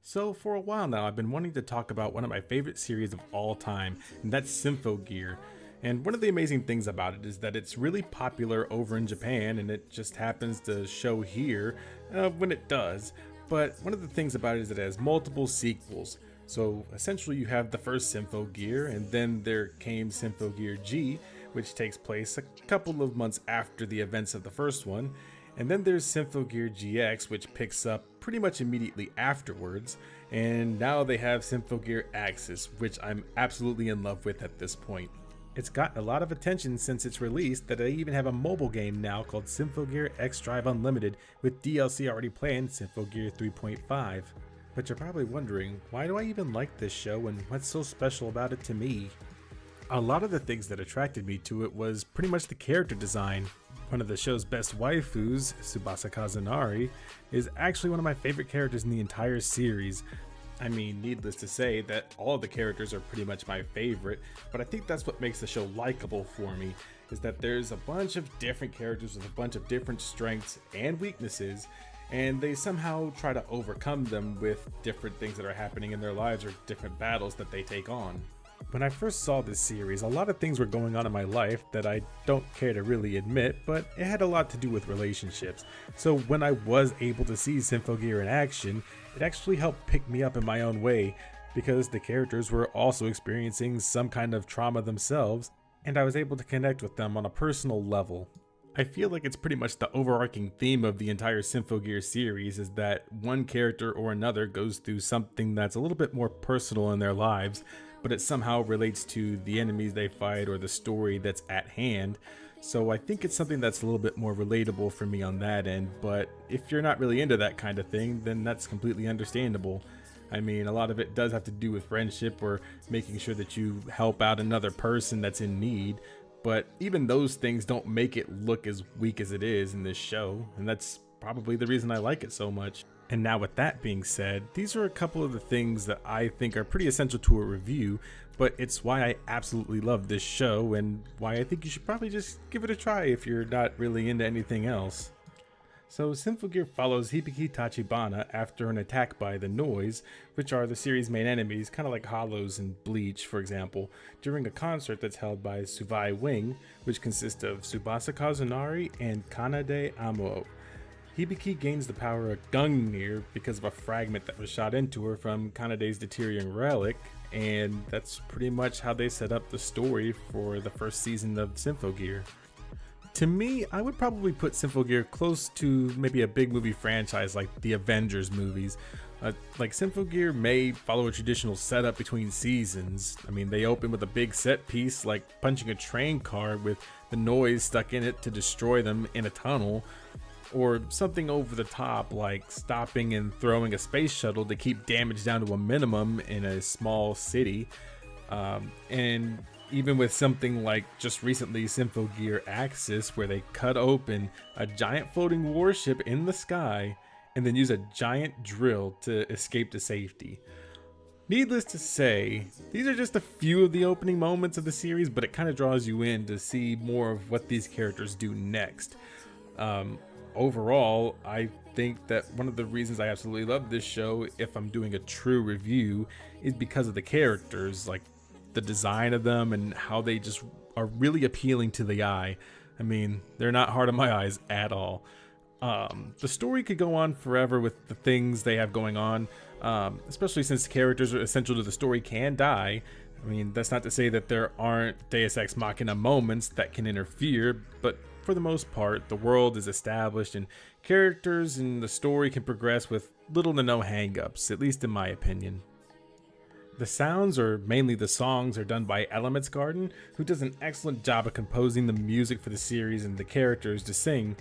So for a while now, I've been wanting to talk about one of my favorite series of all time, and that's Symphogear. And one of the amazing things about it is that it's really popular over in Japan, and it just happens to show here when it does. But one of the things about it is that it has multiple sequels. So essentially, you have the first Symphogear, and then there came Symphogear G, which takes place a couple of months after the events of the first one. And then there's Symphogear GX, which picks up pretty much immediately afterwards. And now they have Symphogear Axis, which I'm absolutely in love with at this point. It's gotten a lot of attention since its release that they even have a mobile game now called Symphogear X Drive Unlimited with DLC already planned, Symphogear 3.5. But you're probably wondering, why do I even like this show and what's so special about it to me? A lot of the things that attracted me to it was pretty much the character design. One of the show's best waifus, Tsubasa Kazunari, is actually one of my favorite characters in the entire series. I mean, needless to say that all of the characters are pretty much my favorite, but I think that's what makes the show likable for me, is that there's a bunch of different characters with a bunch of different strengths and weaknesses, and they somehow try to overcome them with different things that are happening in their lives or different battles that they take on. When I first saw this series, a lot of things were going on in my life that I don't care to really admit, but it had a lot to do with relationships. So when I was able to see Symphogear in action, it actually helped pick me up in my own way, because the characters were also experiencing some kind of trauma themselves, and I was able to connect with them on a personal level. I feel like it's pretty much the overarching theme of the entire Symphogear series is that one character or another goes through something that's a little bit more personal in their lives, but it somehow relates to the enemies they fight or the story that's at hand. So I think it's something that's a little bit more relatable for me on that end, but if you're not really into that kind of thing, then that's completely understandable. I mean, a lot of it does have to do with friendship or making sure that you help out another person that's in need, but even those things don't make it look as weak as it is in this show, and that's probably the reason I like it so much. And now with that being said, these are a couple of the things that I think are pretty essential to a review, but it's why I absolutely love this show and why I think you should probably just give it a try if you're not really into anything else. So Symphogear follows Hibiki Tachibana after an attack by the Noise, which are the series' main enemies, kind of like Hollows and Bleach, for example, during a concert that's held by Suvai Wing, which consists of Tsubasa Kazunari and Kanade Amo. Hibiki gains the power of Gungnir because of a fragment that was shot into her from Kanade's deteriorating relic, and that's pretty much how they set up the story for the first season of Symphogear. To me, I would probably put Symphogear close to maybe a big movie franchise like the Avengers movies. Like Symphogear may follow a traditional setup between seasons. I mean, they open with a big set piece like punching a train car with the Noise stuck in it to destroy them in a tunnel, or something over the top like stopping and throwing a space shuttle to keep damage down to a minimum in a small city. And even with something like just recently Symphogear Axis, where they cut open a giant floating warship in the sky and then use a giant drill to escape to safety. Needless to say, these are just a few of the opening moments of the series, but it kind of draws you in to see more of what these characters do next. Overall, I think that one of the reasons I absolutely love this show, if I'm doing a true review, is because of the characters, like the design of them and how they just are really appealing to the eye. I mean, they're not hard on my eyes at all. The story could go on forever with the things they have going on, especially since characters are essential to the story can die. I mean, that's not to say that there aren't Deus Ex Machina moments that can interfere, but for the most part, the world is established and characters and the story can progress with little to no hang-ups, at least in my opinion. The sounds, or mainly the songs, are done by Elements Garden, who does an excellent job of composing the music for the series and the characters to sing.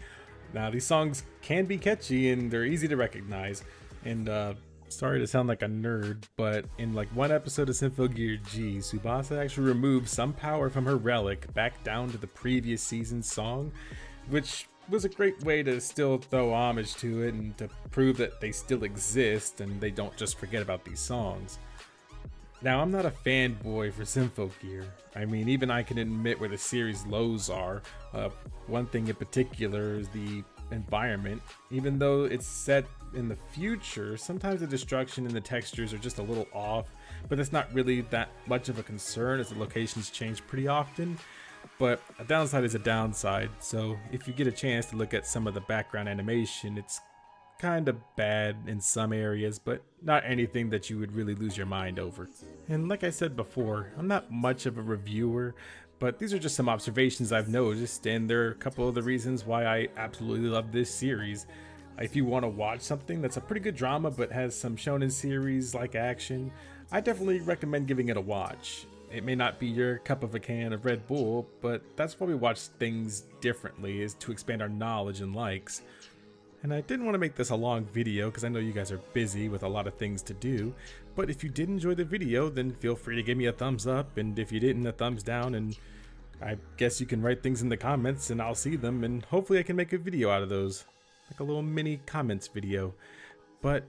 Now, these songs can be catchy and they're easy to recognize, and sorry to sound like a nerd, but in like one episode of Symphogear G, Tsubasa actually removed some power from her relic back down to the previous season's song, which was a great way to still throw homage to it and to prove that they still exist and they don't just forget about these songs. Now, I'm not a fanboy for Symphogear. I mean, even I can admit where the series' lows are. One thing in particular is the environment. Even though it's set in the future, sometimes the destruction and the textures are just a little off, but that's not really that much of a concern as the locations change pretty often. But a downside is a downside, so if you get a chance to look at some of the background animation, it's kind of bad in some areas, but not anything that you would really lose your mind over. And like I said before, I'm not much of a reviewer, but these are just some observations I've noticed, and there are a couple of the reasons why I absolutely love this series. If you want to watch something that's a pretty good drama but has some shonen series like action, I definitely recommend giving it a watch. It may not be your cup of a can of Red Bull, but that's why we watch things differently, is to expand our knowledge and likes. And I didn't want to make this a long video because I know you guys are busy with a lot of things to do, but if you did enjoy the video, then feel free to give me a thumbs up, and if you didn't, a thumbs down, and I guess you can write things in the comments and I'll see them, and hopefully I can make a video out of those, like a little mini comments video. But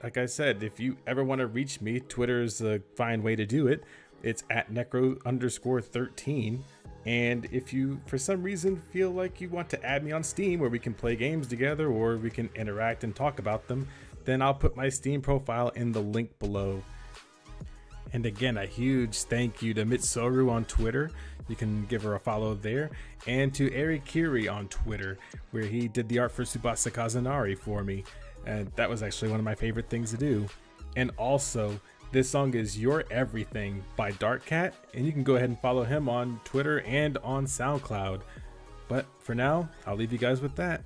like I said, if you ever want to reach me, Twitter's a fine way to do it. It's at NECRO_13. And if you, for some reason, feel like you want to add me on Steam where we can play games together or we can interact and talk about them, then I'll put my Steam profile in the link below. And again, a huge thank you to Mitsoru on Twitter. You can give her a follow there. And to Eri Kiri on Twitter, where he did the art for Tsubasa Kazunari for me. And that was actually one of my favorite things to do. And also, this song is Your Everything by Darkcat, and you can go ahead and follow him on Twitter and on SoundCloud. But for now, I'll leave you guys with that.